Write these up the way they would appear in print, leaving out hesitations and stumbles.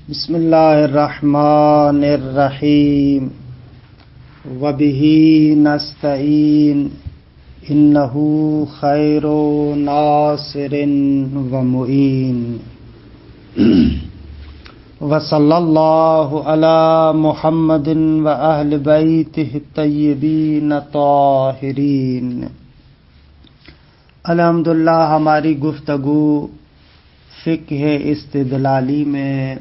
بسم اللہ الرحمن الرحیم وبہ نستعین انہ خیر ناصر ومعین وصلی اللہ علی محمد واہل بیتہ الطیبین الطاہرین۔ الحمدللہ ہماری گفتگو فقہ استدلالی میں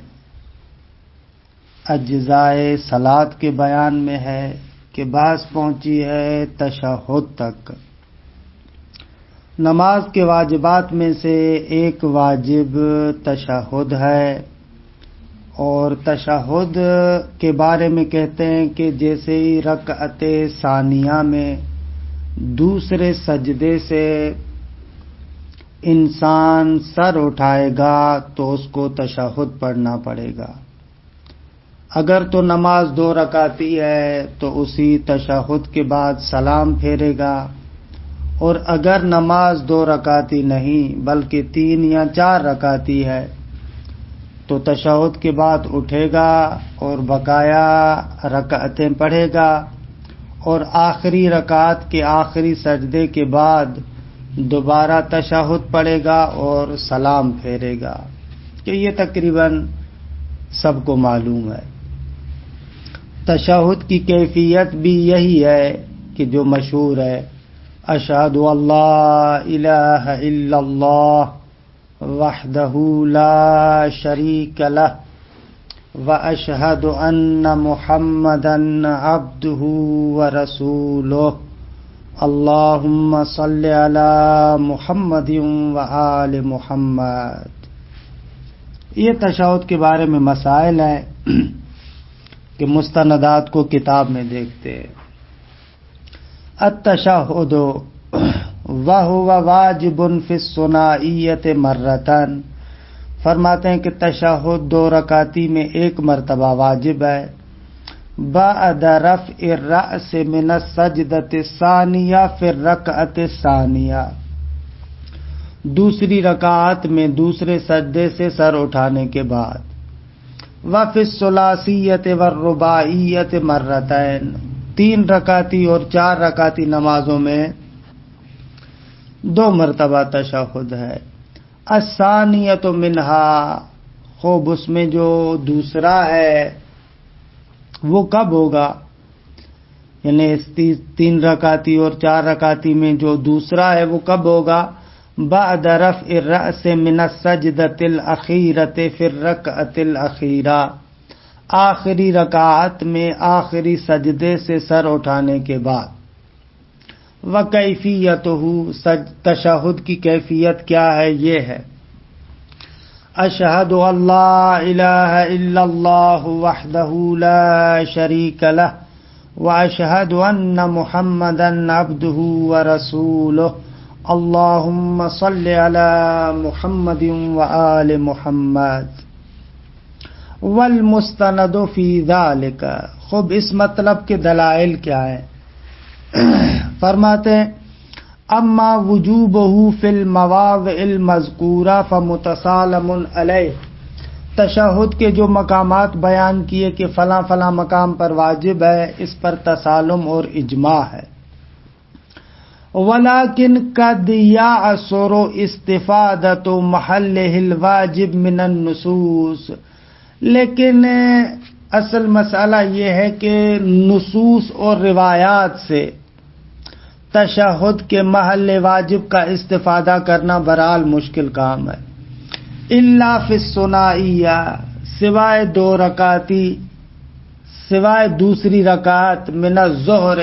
اجزائے صلاۃ کے بیان میں ہے کہ بعض پہنچی ہے تشہد تک۔ نماز کے واجبات میں سے ایک واجب تشہد ہے، اور تشہد کے بارے میں کہتے ہیں کہ جیسے ہی رکعت ثانیہ میں دوسرے سجدے سے انسان سر اٹھائے گا تو اس کو تشہد پڑھنا پڑے گا۔ اگر تو نماز 2 رکعتی ہے تو اسی تشہد کے بعد سلام پھیرے گا، اور اگر نماز 2 رکعتی نہیں بلکہ 3 یا 4 رکعتی ہے تو تشہد کے بعد اٹھے گا اور بقایا رکعتیں پڑھے گا، اور آخری رکعت کے آخری سجدے کے بعد دوبارہ تشہد پڑھے گا اور سلام پھیرے گا، کہ یہ تقریباً سب کو معلوم ہے۔ تشہد کی کیفیت بھی یہی ہے کہ جو مشہور ہے، اشہد ان لا الہ الا اللہ وحدہ لا شریک لہ واشہد ان محمدا عبدہ ورسولہ اللہم صلی علی محمد وآل محمد۔ یہ تشہد کے بارے میں مسائل ہیں کہ مستندات کو کتاب میں دیکھتے ہیں۔ التشہد وہو واجب فی الثنائیۃ مرتان، فرماتے ہیں کہ تشہد 2 رکعتی میں 1 مرتبہ واجب ہے، بعد رفع الرأس من السجدۃ الثانیہ فی الرکعۃ الثانیہ، دوسری رکعت میں دوسرے سجدے سے سر اٹھانے کے بعد، وفی الثلاثیۃ والرباعیۃ مرتین، 3 رکعتی اور 4 رکعتی نمازوں میں 2 مرتبہ تشہد ہے۔ الثانیۃ منہا، خوب اس میں جو دوسرا ہے وہ کب ہوگا، یعنی 3 رکعتی اور 4 رکعتی میں جو دوسرا ہے وہ کب ہوگا؟ بعد رفع الرأس من السجدۃ الاخیرۃ فی الرکعۃ الاخیرہ، آخری رکعت میں آخری سجدے سے سر اٹھانے کے بعد۔ وکیفیتہ، تشہد کی کیفیت کیا ہے؟ یہ ہے، اشہد ان لا الہ الا اللہ وحدہ لا شریک لہ واشہد ان محمدا عبدہ ورسولہ اللہم صلی علی محمد وآل محمد۔ والمستند فی ذالک، خوب اس مطلب کے دلائل کیا ہیں؟ فرماتے ہیں اما وجوبہ فی المواضع المذکورہ فمتسالم علیہ، تشہد کے جو مقامات بیان کیے کہ فلاں فلاں مقام پر واجب ہے، اس پر تسالم اور اجماع ہے۔ ولیکن قد یعثر استفادۃ محلہ الواجب من النصوص، لیکن اصل مسئلہ یہ ہے کہ نصوص اور روایات سے تشہد کے محل واجب کا استفادہ کرنا بہرحال مشکل کام ہے۔ الا فی الثنائیہ، سوائے 2 رکعتی، سوائے دوسری رکعت، من الظہر،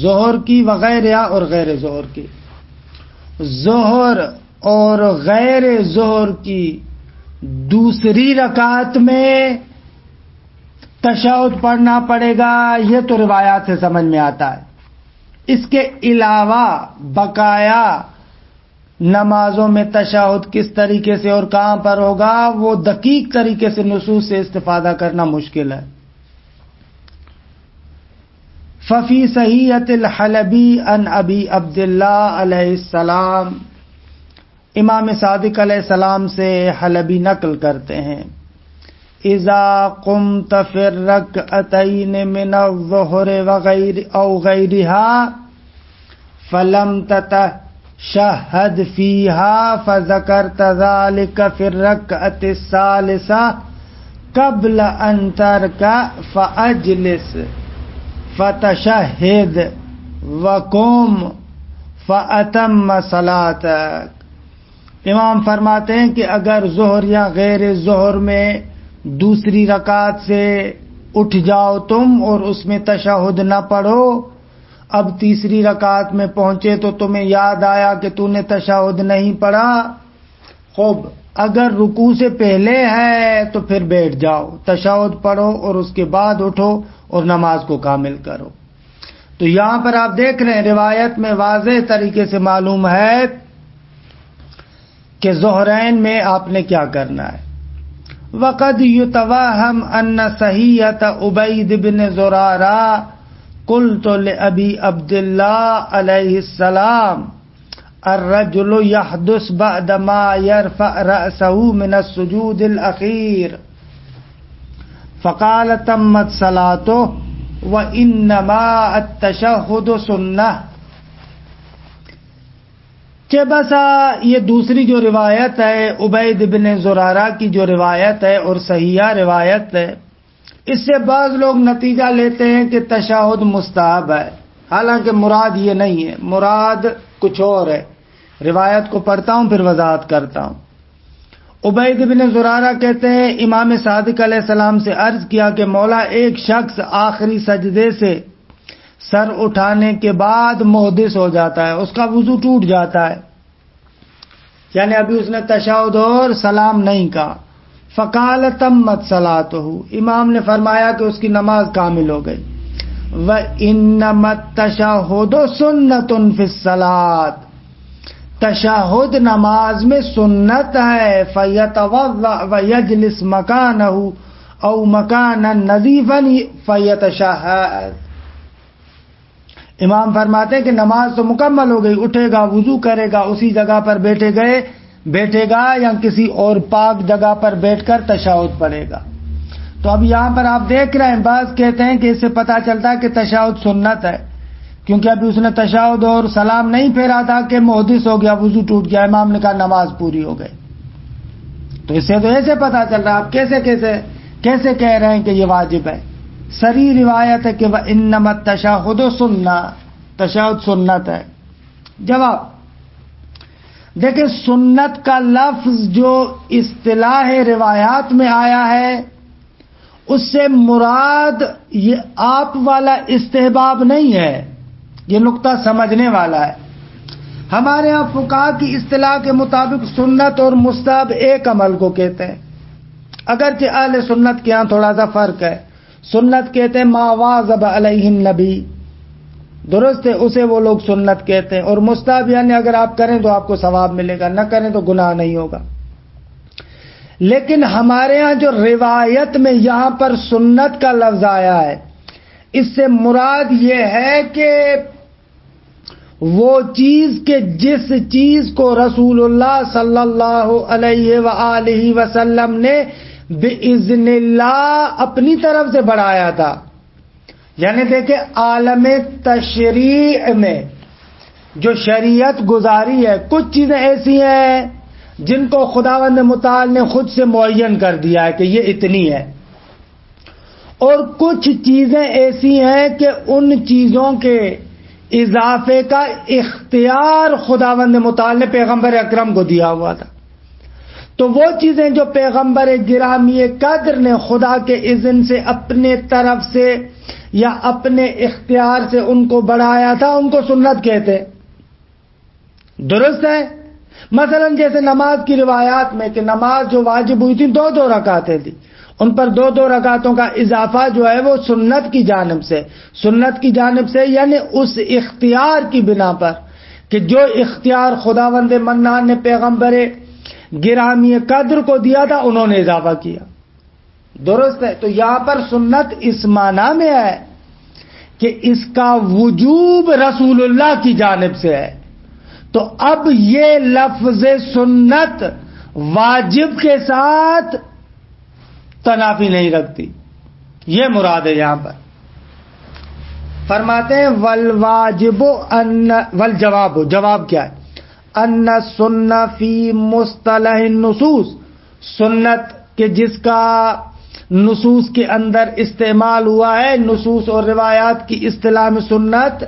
ظہر کی، وغیرہ اور غیر ظہر کی، ظہر اور غیر ظہر کی دوسری رکعت میں تشہد پڑھنا پڑے گا، یہ تو روایات سے سمجھ میں آتا ہے۔ اس کے علاوہ بقایا نمازوں میں تشہد کس طریقے سے اور کہاں پر ہوگا، وہ دقیق طریقے سے نصوص سے استفادہ کرنا مشکل ہے۔ ففی صحیحۃ الحلبی عن ابی عبداللہ علیہ السلام، امام صادق علیہ السلام سے حلبی نقل کرتے ہیں اذا قمت فی الرکعتین من الظہر وغیر او غیرها فلم تتشہد فیہا فذکرت ذلك فی الرکعۃ الثالثہ قبل ان ترکع فاجلس فتشہد وقم فاتم صلاتک. امام فرماتے ہیں کہ اگر ظہر یا غیر ظہر میں دوسری رکعت سے اٹھ جاؤ تم اور اس میں تشہد نہ پڑھو، اب تیسری رکعت میں پہنچے تو تمہیں یاد آیا کہ تو نے تشہد نہیں پڑھا، خوب اگر رکوع سے پہلے ہے تو پھر بیٹھ جاؤ، تشہد پڑھو اور اس کے بعد اٹھو اور نماز کو کامل کرو. تو یہاں پر آپ دیکھ رہے ہیں روایت میں واضح طریقے سے معلوم ہے کہ ظہرین میں آپ نے کیا کرنا ہے. وقد یتوہم ان صحیحۃ عبید بن زرارہ قلت لأبی عبداللہ علیہ السلام الرجل يحدث بعد ما يرفع رأسه من السجود الأخير فقال تمت صلاته وإنما التشہد سنہ. کہ بسا یہ دوسری جو روایت ہے عبید بن زرارہ کی جو روایت ہے اور صحیحہ روایت ہے، اس سے بعض لوگ نتیجہ لیتے ہیں کہ تشہد مستحب ہے، حالانکہ مراد یہ نہیں ہے، مراد کچھ اور ہے. روایت کو پڑھتا ہوں پھر وضاحت کرتا ہوں. عبید بن زرارہ کہتے ہیں امام صادق علیہ السلام سے عرض کیا کہ مولا ایک شخص آخری سجدے سے سر اٹھانے کے بعد محدث ہو جاتا ہے، اس کا وضو ٹوٹ جاتا ہے، یعنی ابھی اس نے تشہد اور سلام نہیں کہا. فقال تمت صلاتہ، امام نے فرمایا کہ اس کی نماز کامل ہو گئی. وَإِنَّمَا التَّشَهُدُ سُنَّةٌ فِي الصَّلَاةِ، تشہد نماز میں سنت ہے. فَيَتَوَضَّأْ وَيَجْلِسْ مَكَانَهُ أَوْ مَكَانًا نَظِيفًا فَيَتَشَهَّدُ. امام فرماتے ہیں کہ نماز تو مکمل ہو گئی، اٹھے گا، وضو کرے گا، اسی جگہ پر بیٹھے گا یا کسی اور پاک جگہ پر بیٹھ کر تشہد پڑھے گا. تو اب یہاں پر آپ دیکھ رہے ہیں بعض کہتے ہیں کہ اس سے پتہ چلتا ہے کہ تشہد سنت ہے، کیونکہ ابھی اس نے تشہد اور سلام نہیں پھیرا تھا کہ محدث ہو گیا، وضو ٹوٹ گیا، امام نے کہا نماز پوری ہو گئی. تو اس سے تو ایسے پتہ چل رہا ہے، آپ کیسے کہہ رہے ہیں کہ یہ واجب ہے. صریح روایت ہے کہ وَإِنَّمَا التَّشَهُدُ سُنَّةٌ، تشہد سنت ہے. جواب دیکھیں، سنت کا لفظ جو اصطلاح روایات میں آیا ہے اس سے مراد یہ آپ والا استحباب نہیں ہے، یہ نقطہ سمجھنے والا ہے. ہمارے ہاں فقہا کی اصطلاح کے مطابق سنت اور مستحب ایک عمل کو کہتے ہیں، اگرچہ اہل سنت کے ہاں تھوڑا سا فرق ہے. سنت کہتے ہیں ما واظب علیہ النبی، درست ہے، اسے وہ لوگ سنت کہتے ہیں. اور مستحب یعنی اگر آپ کریں تو آپ کو ثواب ملے گا، نہ کریں تو گناہ نہیں ہوگا. لیکن ہمارے ہاں جو روایت میں یہاں پر سنت کا لفظ آیا ہے، اس سے مراد یہ ہے کہ وہ چیز کہ جس چیز کو رسول اللہ صلی اللہ علیہ وآلہ وسلم نے بِإِذْنِ اللہ اپنی طرف سے بڑھایا تھا. یعنی دیکھیں عالم تشریع میں جو شریعت گزاری ہے، کچھ چیزیں ایسی ہیں جن کو خداوند متعال نے خود سے معین کر دیا ہے کہ یہ اتنی ہے، اور کچھ چیزیں ایسی ہیں کہ ان چیزوں کے اضافے کا اختیار خداوند متعال نے پیغمبر اکرم کو دیا ہوا تھا. تو وہ چیزیں جو پیغمبر گرامی قدر نے خدا کے اذن سے اپنے طرف سے یا اپنے اختیار سے ان کو بڑھایا تھا، ان کو سنت کہتے. درست ہے. مثلا جیسے نماز کی روایات میں کہ نماز جو واجب ہوئی تھی 2 رکعتیں تھی، ان پر 2 رکعتوں کا اضافہ جو ہے وہ سنت کی جانب سے یعنی اس اختیار کی بنا پر کہ جو اختیار خداوند منان نے پیغمبر گرامی قدر کو دیا تھا انہوں نے اضافہ کیا. درست ہے. تو یہاں پر سنت اس معنی میں ہے کہ اس کا وجوب رسول اللہ کی جانب سے ہے. تو اب یہ لفظ سنت واجب کے ساتھ تنافی نہیں رکھتی. یہ مراد ہے یہاں پر. فرماتے ہیں والواجب ان والجواب، جواب کیا ہے؟ ان سنہ فی مصطلح النصوص، سنت کہ جس کا نصوص کے اندر استعمال ہوا ہے، نصوص اور روایات کی اصطلاح میں سنت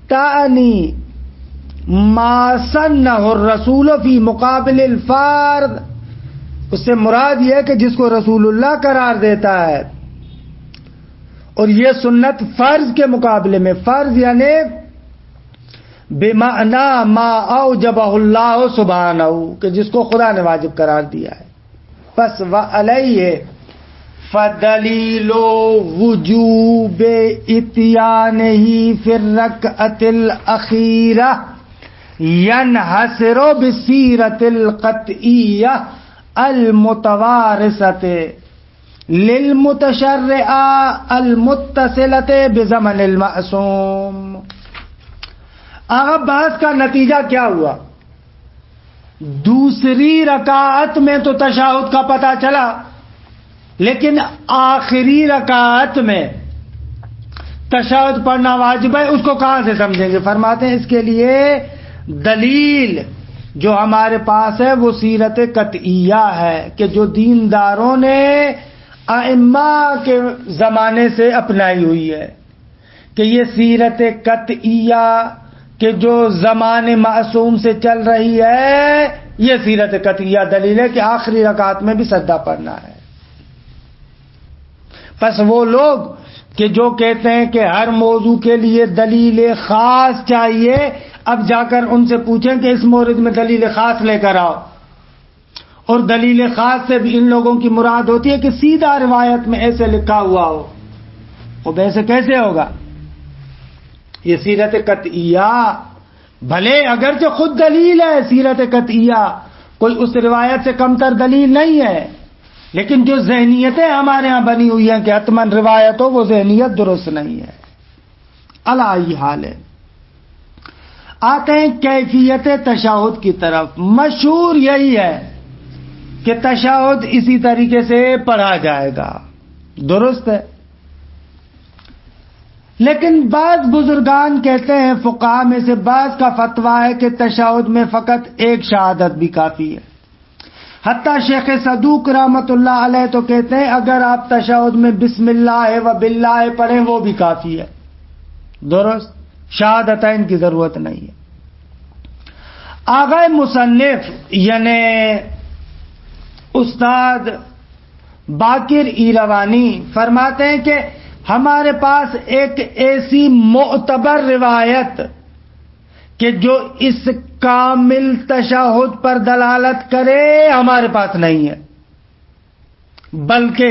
تعنی ما سنہ الرسول فی مقابل الفرد، اس سے مراد یہ ہے کہ جس کو رسول اللہ قرار دیتا ہے، اور یہ سنت فرض کے مقابلے میں، فرض یعنی بمعنی ما اوجبہ اللہ سبحانہ، کہ جس کو خدا نے واجب قرار دیا ہے. پس وعلیہ فدلیل وجوب اتیانہ فی الرکعۃ الاخیرہ ینحصر بسیرۃ القطعیہ المتوارثۃ للمتشرعہ المتصلۃ بزمن المعصوم. آغا بحث کا نتیجہ کیا ہوا؟ دوسری رکعت میں تو تشہد کا پتہ چلا، لیکن آخری رکعت میں تشہد پڑھنا واجب ہے، اس کو کہاں سے سمجھیں گے؟ فرماتے ہیں اس کے لیے دلیل جو ہمارے پاس ہے وہ سیرت قطعیہ ہے، کہ جو دینداروں نے ائمہ کے زمانے سے اپنائی ہوئی ہے، کہ یہ سیرت قطعیہ کہ جو زمان معصوم سے چل رہی ہے، یہ سیرت قطعیہ دلیل ہے کہ آخری رکعت میں بھی سجدہ پڑھنا ہے. پس وہ لوگ کہ جو کہتے ہیں کہ ہر موضوع کے لیے دلیل خاص چاہیے، اب جا کر ان سے پوچھیں کہ اس مورد میں دلیل خاص لے کر آؤ. اور دلیل خاص سے بھی ان لوگوں کی مراد ہوتی ہے کہ سیدھا روایت میں ایسے لکھا ہوا ہو. اب ایسے کیسے ہوگا؟ یہ سیرت قطعیہ بھلے اگرچہ خود دلیل ہے، سیرت قطعیہ کوئی اس روایت سے کمتر دلیل نہیں ہے، لیکن جو ذہنیتیں ہمارے ہاں بنی ہوئی ہیں کہ حتماً روایت ہو، وہ ذہنیت درست نہیں ہے. علی حال ہے. آتے ہیں کیفیت تشہد کی طرف. مشہور یہی ہے کہ تشہد اسی طریقے سے پڑھا جائے گا، درست ہے. لیکن بعض بزرگان کہتے ہیں، فقہاء میں سے بعض کا فتویٰ ہے کہ تشہد میں فقط ایک شہادت بھی کافی ہے. حتیٰ شیخ صدوق رحمت اللہ علیہ تو کہتے ہیں اگر آپ تشہد میں بسم اللہ و باللہ پڑھیں وہ بھی کافی ہے، درست، شہادتین کی ضرورت نہیں ہے. آغا مصنف یعنی استاد باقر ایروانی فرماتے ہیں کہ ہمارے پاس ایک ایسی معتبر روایت کہ جو اس کامل تشہد پر دلالت کرے ہمارے پاس نہیں ہے، بلکہ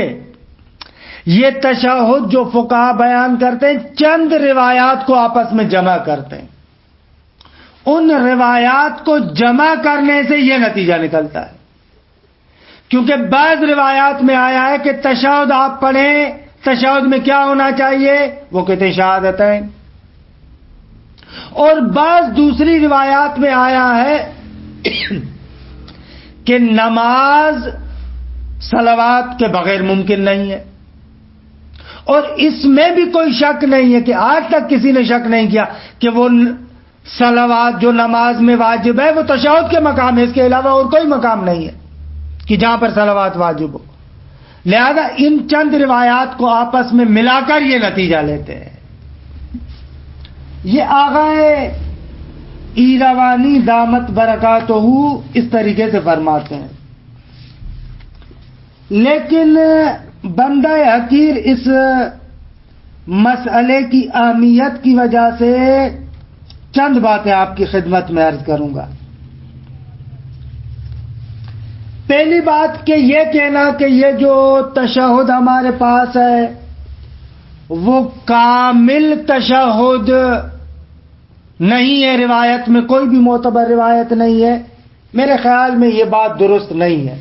یہ تشہد جو فقہاء بیان کرتے ہیں چند روایات کو آپس میں جمع کرتے ہیں. ان روایات کو جمع کرنے سے یہ نتیجہ نکلتا ہے، کیونکہ بعض روایات میں آیا ہے کہ تشہد آپ پڑھیں، تشہد میں کیا ہونا چاہیے؟ وہ کہتے ہیں شہادتین. اور بعض دوسری روایات میں آیا ہے کہ نماز صلوات کے بغیر ممکن نہیں ہے. اور اس میں بھی کوئی شک نہیں ہے کہ آج تک کسی نے شک نہیں کیا کہ وہ صلوات جو نماز میں واجب ہے وہ تشہد کے مقام ہے، اس کے علاوہ اور کوئی مقام نہیں ہے کہ جہاں پر صلوات واجب ہو. لہذا ان چند روایات کو آپس میں ملا کر یہ نتیجہ لیتے ہیں. یہ آغا ایروانی دامت برکاتہ اس طریقے سے فرماتے ہیں. لیکن بندہ حقیر اس مسئلے کی اہمیت کی وجہ سے چند باتیں آپ کی خدمت میں عرض کروں گا. پہلی بات کہ یہ کہنا کہ یہ جو تشہد ہمارے پاس ہے وہ کامل تشہد نہیں ہے، روایت میں کوئی بھی معتبر روایت نہیں ہے، میرے خیال میں یہ بات درست نہیں ہے.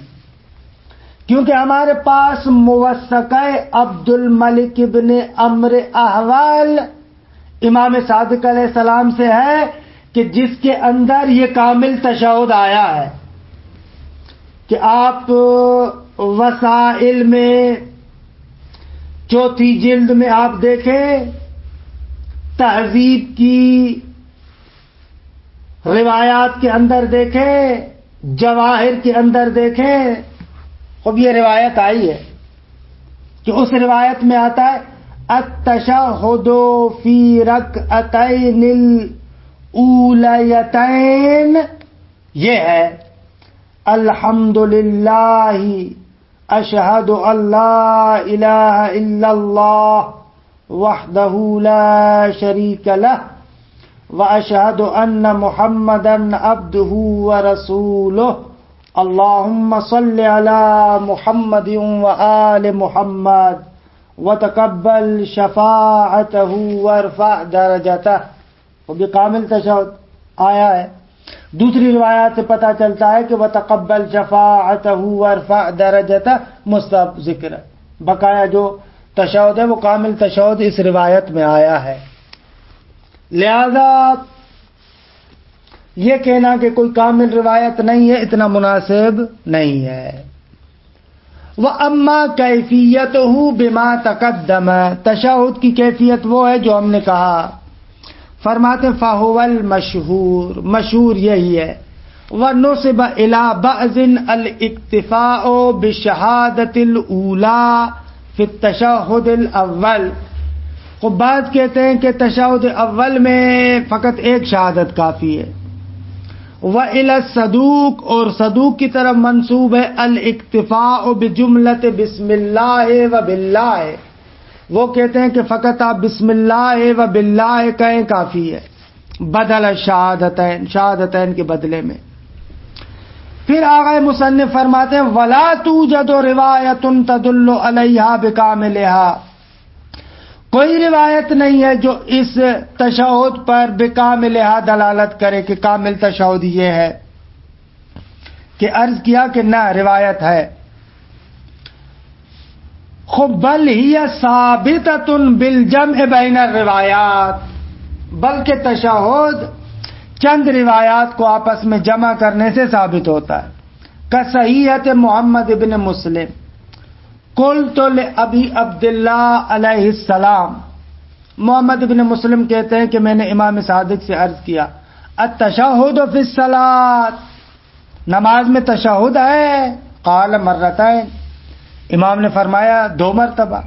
کیونکہ ہمارے پاس موثقہ عبد الملک ابن عمرو احوال امام صادق علیہ السلام سے ہے کہ جس کے اندر یہ کامل تشہد آیا ہے کہ آپ وسائل میں 4 جلد میں آپ دیکھیں، تہذیب کی روایات کے اندر دیکھیں، جواہر کے اندر دیکھیں، اب یہ روایت آئی ہے کہ اس روایت میں آتا ہے التشہد فی رکعتین الاولیتین، یہ ہے الحمدللہ اشہد ان لا الہ الا اللہ وحدہ لا شریک لہ واشہد ان محمدا عبدہ ورسولہ اللہم صل علی محمد وآل محمد وتقبل شفاعتہ وارفع درجتہ، وہ بھی کامل تشہد آیا ہے۔ دوسری روایات سے پتہ چلتا ہے کہ وتقبل شفاعتہ وارفع درجتہ مستحب ذکر ہے، بقایا جو تشہد ہے وہ کامل تشہد اس روایت میں آیا ہے۔ لہذا یہ کہنا کہ کوئی کامل روایت نہیں ہے اتنا مناسب نہیں ہے۔ وَأَمَّا كَيْفِيَّتُهُ بِمَا تَقَدَّمَ، تشہد کی کیفیت وہ ہے جو ہم نے کہا۔ فرماتے فَهُوَ الْمَشْهُورُ، مشہور یہی ہے۔ وَنُصِبَ إِلَى بَعْضٍ الْاِكْتِفَاءُ بِالشَّهَادَةِ الْأُولَى فِي التَّشَهُّدِ الْأَوَّلِ، خب بعض کہتے ہیں کہ تشہد اول میں فقط ایک شہادت کافی ہے۔ وَإِلَى الصَّدُوقِ، اور صدوق کی طرف منسوب ہے الاکتفاء بجملۃ بسم اللہ و باللہ، وہ کہتے ہیں کہ فقط آپ بسم اللہ و باللہ کہیں کافی ہے، بدل شہادتین، شہادتین کے بدلے میں۔ پھر آغا مصنف فرماتے ہیں وَلَا تُوجَدُ رِوَایَةٌ تَدُلُّ عَلَيْهَا بِكَامِلِهَا، کوئی روایت نہیں ہے جو اس تشہد پر بکاملہا دلالت کرے کہ کامل تشہد یہ ہے، کہ عرض کیا کہ نہ روایت ہے۔ خب بل ہی ثابتۃ بالجمع بین الروایات، بلکہ تشہد چند روایات کو آپس میں جمع کرنے سے ثابت ہوتا ہے۔ کصحیحۃ محمد بن مسلم قلت لأبی عبداللہ علیہ السلام، محمد بن مسلم کہتے ہیں کہ میں نے امام صادق سے عرض کیا التشہد فی الصلاۃ، نماز میں تشہد ہے؟ قال مرتين، امام نے فرمایا 2 مرتبہ۔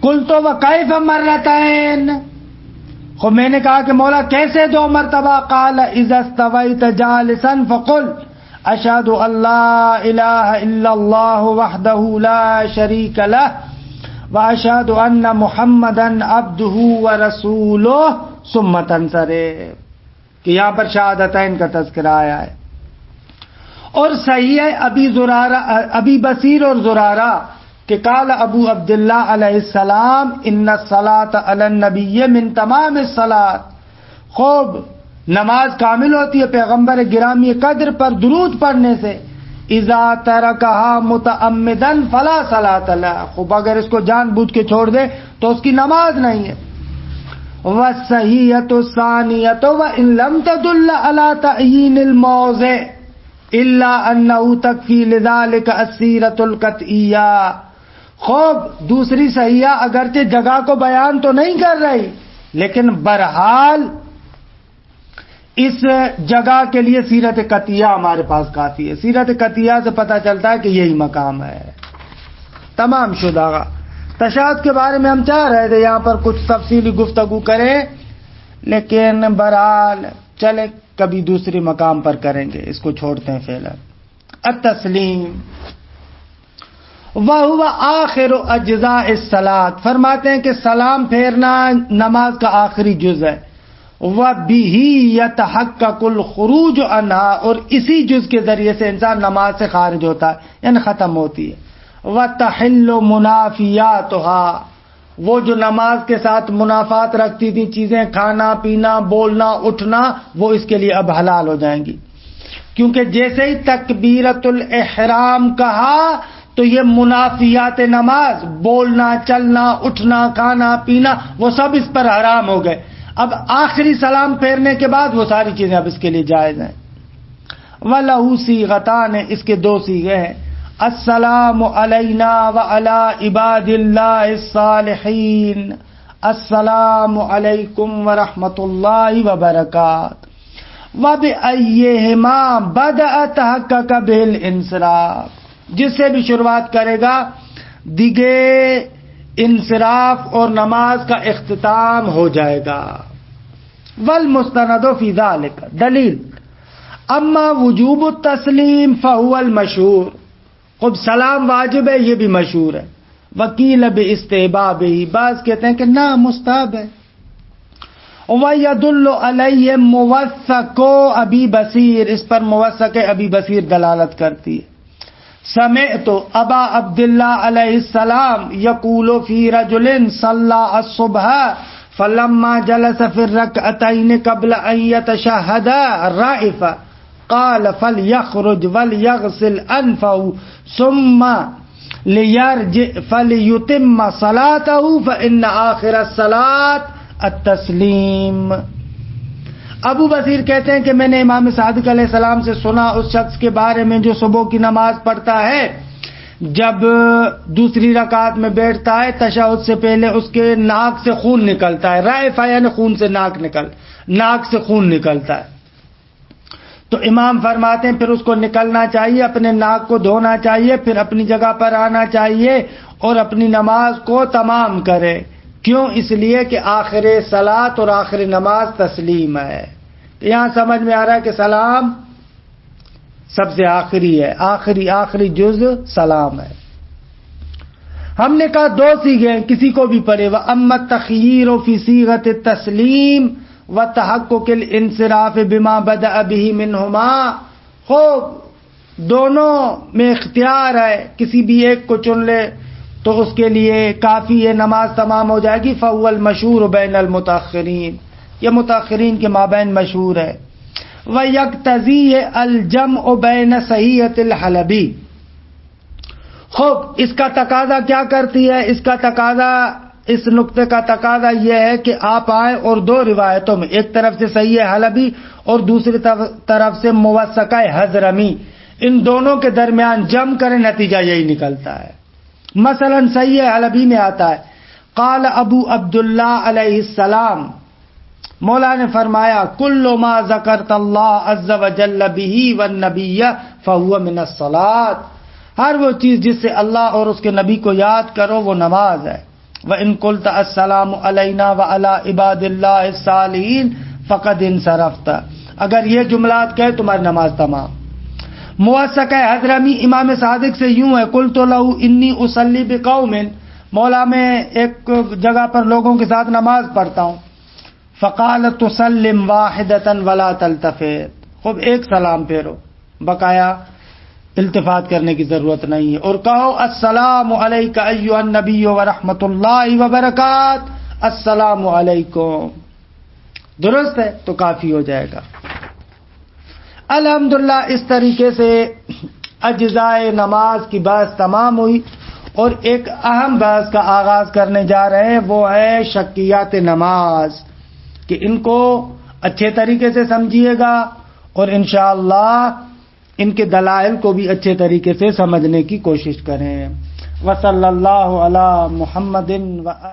قلت وکیف مرتين، خب میں نے کہا کہ مولا کیسے 2 مرتبہ؟ قال اذا استویت جالسا فقل اشہد ان لا الہ الا اللہ وحدہ لا شریک لہ واشہد ان محمدا عبدہ ورسولہ ثم تنصرف، کہ یہاں پر شہادتین کا تذکرہ آیا ہے۔ اور صحیح ہے ابی بصیر اور زرارہ کہ قال ابو عبداللہ علیہ السلام ان الصلاۃ علی النبی من تمام الصلاۃ، خوب نماز کامل ہوتی ہے پیغمبر گرامی قدر پر درود پڑھنے سے، اذا ترکہا متعمدا فلا صلاۃ لہ، خوب اگر اس کو جان بوجھ کے چھوڑ دے تو اس کی نماز نہیں ہے۔ والصحیحۃ الثانیۃ وان لم تدل علی تعیین الموضع الا انہ تکفی لذلک السیرۃ القطعیہ، خوب دوسری صحیحہ اگرچہ جگہ کو بیان تو نہیں کر رہی لیکن بہرحال اس جگہ کے لیے سیرت قطعیہ ہمارے پاس کافی ہے، سیرت قطعیہ سے پتہ چلتا ہے کہ یہی مقام ہے۔ تمام شدہ تشہد کے بارے میں ہم چاہ رہے تھے یہاں پر کچھ تفصیلی گفتگو کریں، لیکن بہرحال چلے کبھی دوسری مقام پر کریں گے، اس کو چھوڑتے ہیں فی الحال۔ التسلیم وہو آخر اجزاء الصلاۃ، فرماتے ہیں کہ سلام پھیرنا نماز کا آخری جز ہے۔ وَبِهِ يَتَحَقَّقُ الْخُرُوجُ عَنْهَا، اور اسی جز کے ذریعے سے انسان نماز سے خارج ہوتا ہے یعنی ختم ہوتی ہے۔ وَتَحِلُّ مُنَافِيَاتُهَا، وہ جو نماز کے ساتھ منافات رکھتی تھی چیزیں، کھانا پینا بولنا اٹھنا، وہ اس کے لیے اب حلال ہو جائیں گی، کیونکہ جیسے ہی تکبیرۃ الاحرام کہا تو یہ منافیات نماز، بولنا چلنا اٹھنا کھانا پینا وہ سب اس پر حرام ہو گئے۔ اب آخری سلام پھیرنے کے بعد وہ ساری چیزیں اب اس کے لیے جائز ہیں۔ وَلَهُ صِيغَتَانِ، اس کے 2 صیغے ہیں۔ السلام علینا وعلی عباد اللہ الصالحین، السلام علیکم ورحمۃ اللہ وبرکاتہ۔ وَبِأَيِّهِمَا بَدَأَ تَحَقَّقَ بِالْإِنصِرَافِ، جس سے بھی شروعات کرے گا دیگے انصراف اور نماز کا اختتام ہو جائے گا۔ والمستند فی ذلک، دلیل اما وجوب التسلیم فهو المشہور، خود سلام واجب ہے یہ بھی مشہور ہے۔ وکیل باستحبابہ، بعض کہتے ہیں کہ نہ مستحب ہے۔ وَيَدُلُّ عَلَيْهِ مُوَثَّقُ ابی بصیر، اس پر موثق ابی بصیر دلالت کرتی ہے۔ سمعت ابا عبداللہ علیہ السلام یقول فی رجل صلی الصبح فلما جلس فی الرکعتین قبل ان یتشہد الرائف قال فلیخرج ولیغسل انفه ثم لیرجع فلیتم صلاته فإن آخر الصلاة التسلیم۔ ابو بصیر کہتے ہیں کہ میں نے امام صادق علیہ السلام سے سنا اس شخص کے بارے میں جو صبح کی نماز پڑھتا ہے، جب دوسری رکعت میں بیٹھتا ہے تشہد سے پہلے اس کے ناک سے خون نکلتا ہے، رائفہ یعنی خون سے ناک سے خون نکلتا ہے، تو امام فرماتے ہیں پھر اس کو نکلنا چاہیے، اپنے ناک کو دھونا چاہیے، پھر اپنی جگہ پر آنا چاہیے اور اپنی نماز کو تمام کرے۔ کیوں؟ اس لیے کہ آخر صلاۃ اور آخر نماز تسلیم ہے۔ یہاں سمجھ میں آ رہا ہے کہ سلام سب سے آخری ہے، آخری جز سلام ہے۔ ہم نے کہا دو صیغے ہیں، کسی کو بھی پڑھے، وَأَمَّا التَّخْيِيرُ فِي صِيغَةِ التَّسْلِيمِ وَتَحَقُّقِ الْإِنصِرَافِ بِمَا بَدَأَ بِهِ مِنْهُمَا، خوب دونوں میں اختیار ہے، کسی بھی ایک کو چن لے تو اس کے لیے کافی ہے، نماز تمام ہو جائے گی۔ فَهُوَ الْمَشْهُورُ بَيْنَ الْمُتَأَخِّرِينَ، یہ متأخرین کے مابین مشہور ہے۔ وَيَقْتَضِي الْجَمْعُ بَيْنَ صَحِيحَةِ الْحَلَبِيِّ، خوب اس کا تقاضا کیا کرتی ہے، اس کا تقاضا، اس نقطے کا تقاضا یہ ہے کہ آپ آئیں اور دو روایتوں میں، ایک طرف سے صحیح حلبی اور دوسری طرف سے موثقہ حضرمی، ان دونوں کے درمیان جمع کریں، نتیجہ یہی نکلتا ہے۔ مثلا صحیح حلبی میں آتا ہے قال ابو عبداللہ علیہ السلام، مولا نے فرمایا کل ما ذکرت اللہ عز وجل بہ والنبی فہو من الصلاۃ، ہر وہ چیز جس سے اللہ اور اس کے نبی کو یاد کرو وہ نماز ہے۔ وَإِن قُلْتَ السلام علینا وعلی عباد اللہ الصالحین فقد انصرفت، اگر یہ جملات کہے تمہاری نماز تمام۔ موثق حضرمی امام صادق سے یوں ہے قلت لہ انی اصلی بقوم، مولا میں ایک جگہ پر لوگوں کے ساتھ نماز پڑھتا ہوں، فقال تسلم واحدۃ ولا تلتفت، خوب ایک سلام پھیرو، بقایا التفات کرنے کی ضرورت نہیں ہے، اور کہو السلام علیک ایھا النبی ورحمۃ اللہ وبرکاتہ، السلام علیکم، درست ہے تو کافی ہو جائے گا۔ الحمدللہ اس طریقے سے اجزائے نماز کی بحث تمام ہوئی، اور ایک اہم بحث کا آغاز کرنے جا رہے ہیں، وہ ہے شکیات نماز، کہ ان کو اچھے طریقے سے سمجھیے گا اور انشاءاللہ ان کے دلائل کو بھی اچھے طریقے سے سمجھنے کی کوشش کریں۔ وصلی اللہ علی محمد